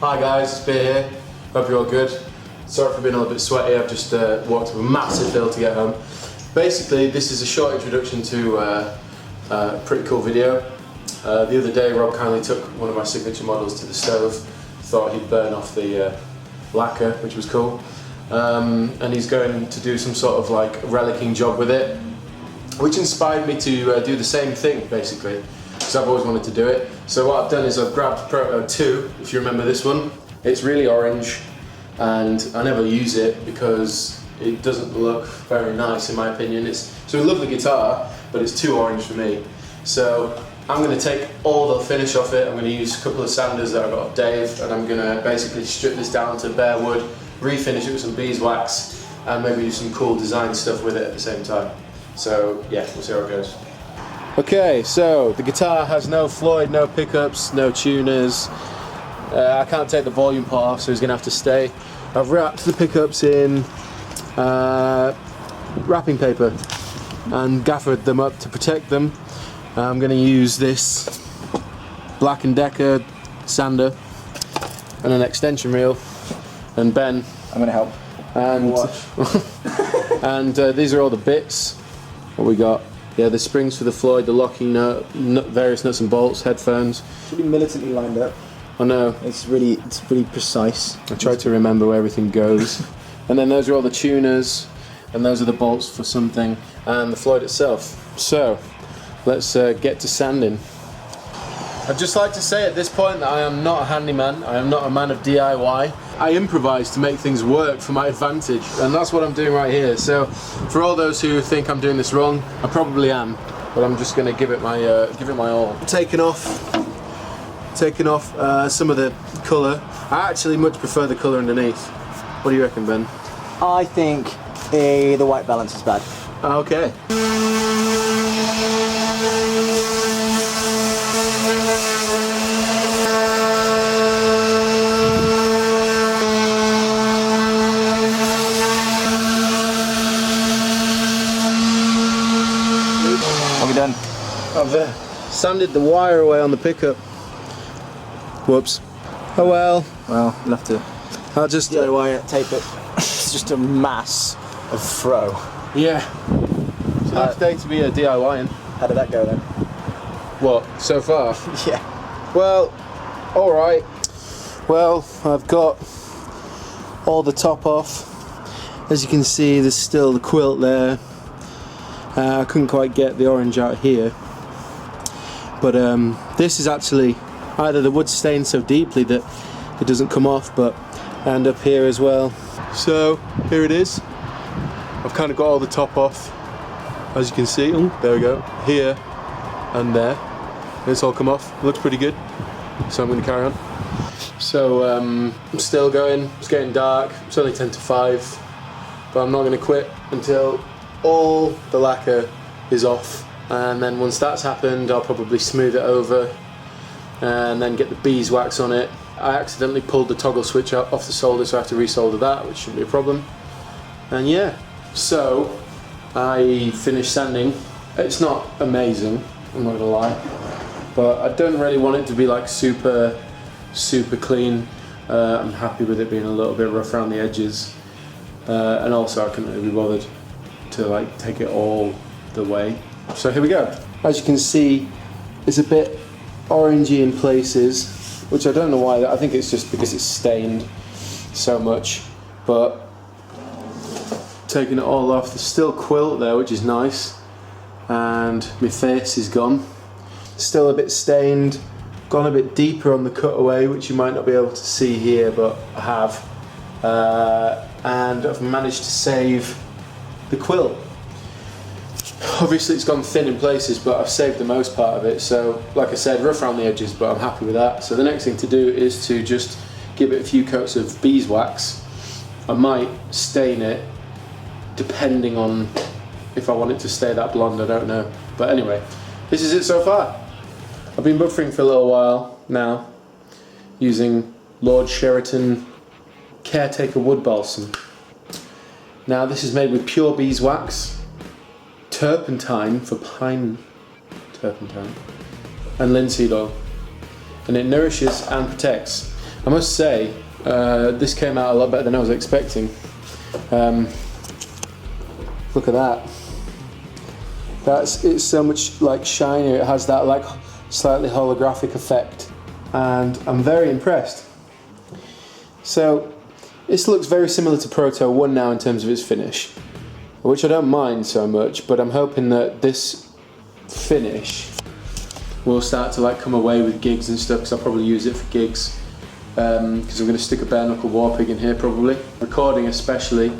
Hi guys, it's Beer here. Hope you're all good. Sorry for being a little bit sweaty, I've just walked up a massive hill to get home. Basically, this is a short introduction to a pretty cool video. The other day, Rob kindly took one of my signature models to the stove. Thought he'd burn off the lacquer, which was cool. And he's going to do some sort of like relicing job with it, which inspired me to do the same thing, basically, because I've always wanted to do it. So what I've done is I've grabbed Proto 2, if you remember this one. It's really orange, and I never use it because it doesn't look very nice in my opinion. It's a lovely guitar, but it's too orange for me. So I'm going to take all the finish off it. I'm going to use a couple of sanders that I got off Dave, and I'm going to basically strip this down to bare wood, refinish it with some beeswax, and maybe do some cool design stuff with it at the same time. So yeah, we'll see how it goes. Okay, so the guitar has no Floyd, no pickups, no tuners. I can't take the volume part off, so he's going to have to stay. I've wrapped the pickups in wrapping paper and gaffered them up to protect them. I'm going to use this Black & Decker sander and an extension reel, and Ben. I'm going to help. And, and these are all the bits. What we got? Yeah, the springs for the Floyd, the locking nut, various nuts and bolts, headphones. Pretty militantly lined up. I know. It's really precise. I tried to remember where everything goes. And then those are all the tuners, and those are the bolts for something, and the Floyd itself. So, let's get to sanding. I'd just like to say at this point that I am not a handyman, I am not a man of DIY. I improvise to make things work for my advantage, and that's what I'm doing right here. So, for all those who think I'm doing this wrong, I probably am, but I'm just going to give it my all. Taking off some of the colour. I actually much prefer the colour underneath. What do you reckon, Ben? I think the white balance is bad. Okay. Are we done? I've sanded the wire away on the pickup. Whoops. Oh well. Well, you'll have to I'll just DIY it, tape it. It's just a mass of throw. Yeah. It's a nice day to be a DIYing. How did that go then? What? So far? Yeah. Well, alright. Well, I've got all the top off. As you can see, there's still the quilt there. I couldn't quite get the orange out here. But this is actually either the wood stained so deeply that it doesn't come off, and up here as well. So here it is. I've kind of got all the top off, as you can see. Oh, there we go. Here and there. It's all come off. It looks pretty good. So I'm going to carry on. So I'm still going. It's getting dark. It's only 10 to 5, but I'm not going to quit until all the lacquer is off. And then once that's happened, I'll probably smooth it over and then get the beeswax on it. I accidentally pulled the toggle switch off the solder, so I have to resolder that, which shouldn't be a problem. And yeah, so I finished sanding. It's not amazing, I'm not gonna lie, but I don't really want it to be like super clean. I'm happy with it being a little bit rough around the edges, and also I couldn't really be bothered to like take it all the way. So here we go. As you can see, it's a bit orangey in places, which I don't know why. I think it's just because it's stained so much, but taking it all off, there's still quilt there, which is nice, and my face is gone. Still a bit stained, gone a bit deeper on the cutaway, which you might not be able to see here, but I have, and I've managed to save the quilt. Obviously it's gone thin in places, but I've saved the most part of it. So like I said, rough around the edges, but I'm happy with that. So the next thing to do is to just give it a few coats of beeswax. I might stain it depending on if I want it to stay that blonde, I don't know. But anyway, this is it so far. I've been buffering for a little while now using Lord Sheraton Caretaker Wood Balsam. Now this is made with pure beeswax, turpentine for pine turpentine, and linseed oil, and it nourishes and protects. I must say, this came out a lot better than I was expecting. Look at that. It's so much like shinier. It has that like slightly holographic effect, and I'm very impressed. So this looks very similar to Proto 1 now in terms of its finish, which I don't mind so much, but I'm hoping that this finish will start to like come away with gigs and stuff, because I'll probably use it for gigs, because I'm going to stick a bare knuckle war pig in here probably, recording especially,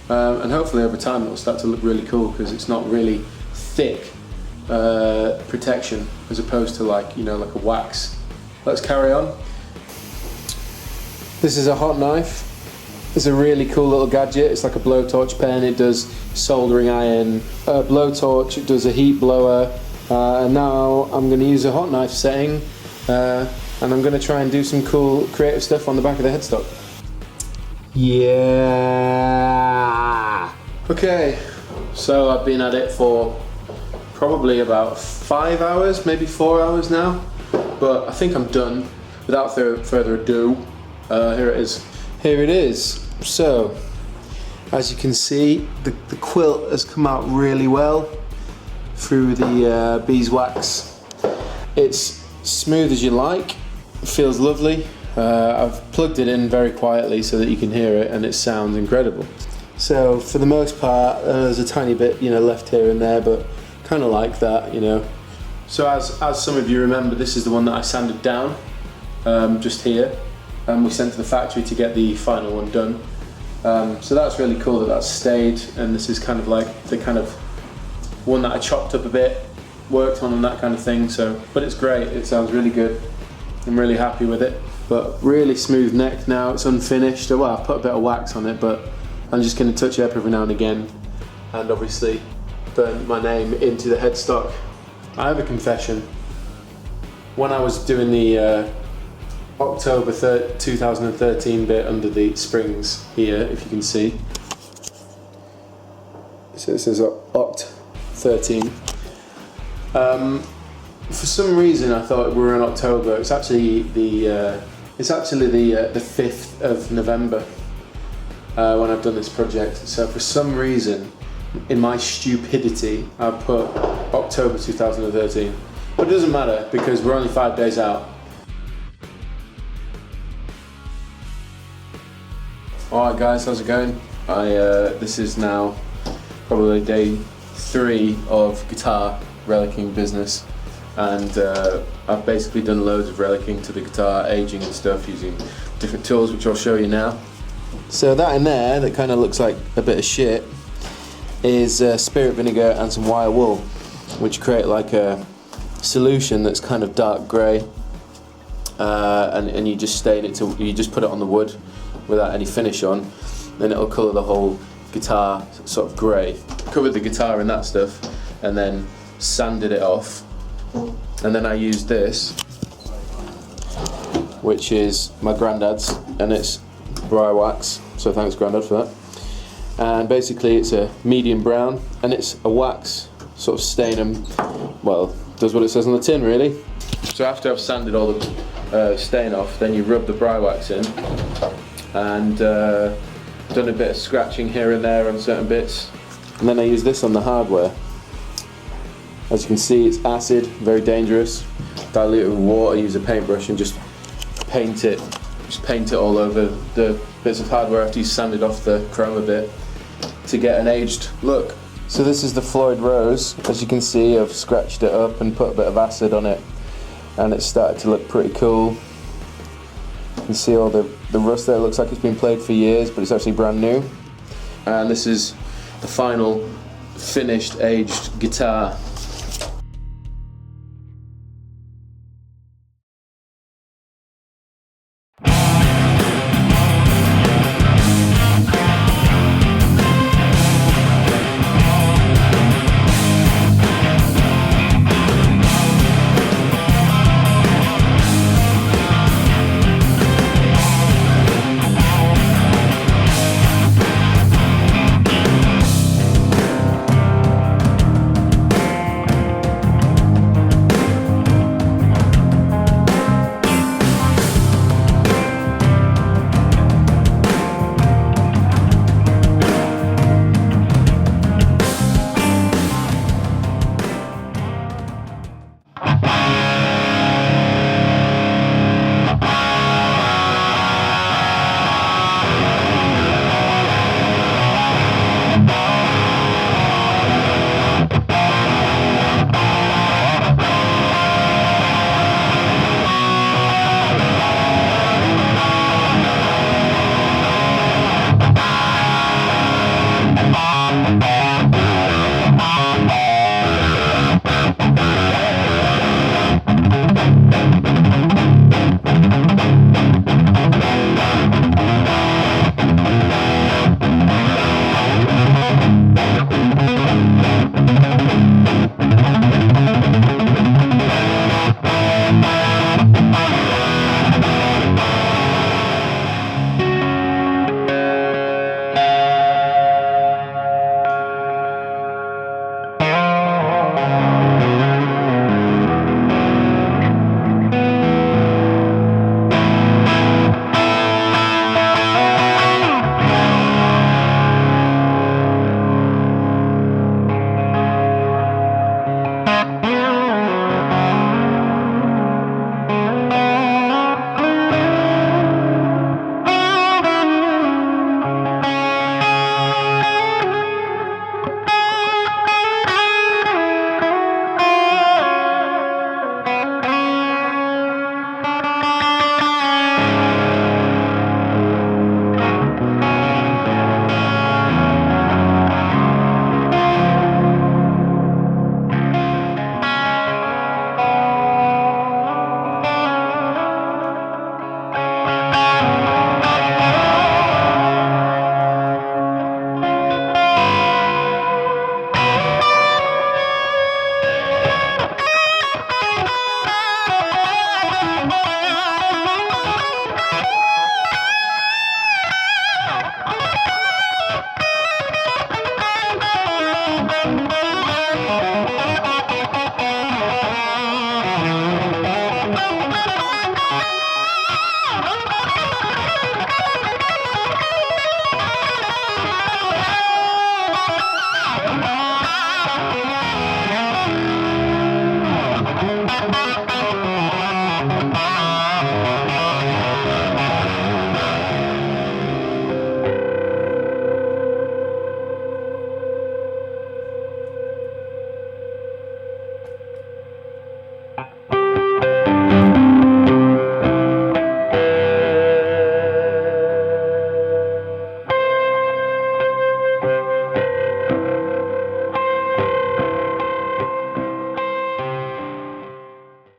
and hopefully over time it'll start to look really cool, because it's not really thick protection as opposed to like, you know, like a wax. Let's carry on. This is a hot knife. It's a really cool little gadget. It's like a blowtorch pen. It does soldering iron, blowtorch. It does a heat blower, and now I'm going to use a hot knife setting, and I'm going to try and do some cool creative stuff on the back of the headstock. Yeah. Okay, so I've been at it for probably about 5 hours, maybe 4 hours now, but I think I'm done. Without further ado, here it is. Here it is. So, as you can see, the quilt has come out really well through the beeswax. It's smooth as you like, it feels lovely. I've plugged it in very quietly so that you can hear it, and it sounds incredible. So for the most part, there's a tiny bit, you know, left here and there, but kind of like that, you know. So as some of you remember, this is the one that I sanded down just here, and we sent to the factory to get the final one done. So that's really cool that that's stayed, and this is kind of like the kind of one that I chopped up a bit, worked on and that kind of thing. So, but it's great, it sounds really good. I'm really happy with it, but really smooth neck now. It's unfinished. Well, I've put a bit of wax on it, but I'm just going to touch it up every now and again, and obviously burn my name into the headstock. I have a confession. When I was doing the October 2013 bit under the springs here, if you can see, so it says Oct 13. For some reason I thought we were in October. It's actually the 5th of November when I've done this project. So for some reason, in my stupidity, I put October 2013. But it doesn't matter, because we're only 5 days out. Alright guys, how's it going? This is now probably day 3 of guitar relicing business, and I've basically done loads of relicing to the guitar, aging and stuff, using different tools, which I'll show you now. So that in there, that kind of looks like a bit of shit, is spirit vinegar and some wire wool, which create like a solution that's kind of dark grey, and you just stain it you just put it on the wood without any finish on, then it'll colour the whole guitar sort of grey. Covered the guitar in that stuff and then sanded it off, and then I used this, which is my granddad's, and it's briar wax, so thanks Grandad for that. And basically it's a medium brown, and it's a wax sort of stain, and well, does what it says on the tin really. So after I've sanded all the stain off, then you rub the briar wax in, and done a bit of scratching here and there on certain bits, and then I use this on the hardware. As you can see, it's acid, very dangerous. Dilute it with water, use a paintbrush and just paint it all over the bits of hardware after you sanded off the chrome a bit to get an aged look. So this is the Floyd Rose. As you can see, I've scratched it up and put a bit of acid on it, and it's started to look pretty cool. You can see all the rust there. It looks like it's been played for years, but it's actually brand new. And this is the final finished aged guitar.